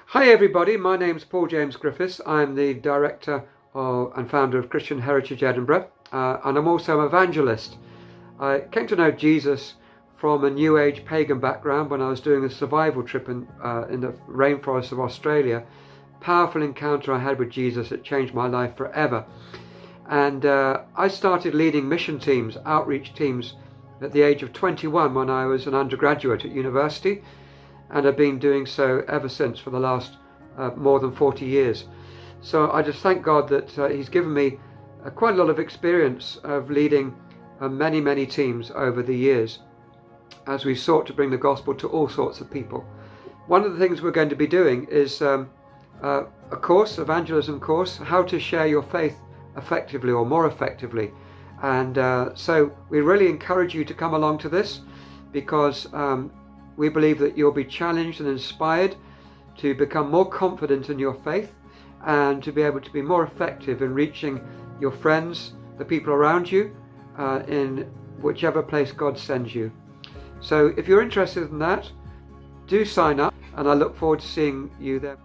Hi everybody, my name's Paul James Griffiths. I'm the director and founder of Christian Heritage Edinburgh, and I'm also an evangelist. I came to know Jesus from a New Age pagan background when I was doing a survival trip in the rainforest of Australia. Powerful encounter I had with Jesus that changed my life forever. And I started leading mission teams, outreach teams, at the age of 21 when I was an undergraduate at university, and I've been doing so ever since for the last more than 40 years. So I just thank God that He's given me quite a lot of experience of leading many teams over the years as we sought to bring the gospel to all sorts of people. One of the things we're going to be doing is a course, evangelism course, how to share your faith effectively or more effectively. And so we really encourage you to come along to this, because we believe that you'll be challenged and inspired to become more confident in your faith and to be able to be more effective in reaching your friends, the people around you, in whichever place God sends you. So if you're interested in that, do sign up, and I look forward to seeing you there.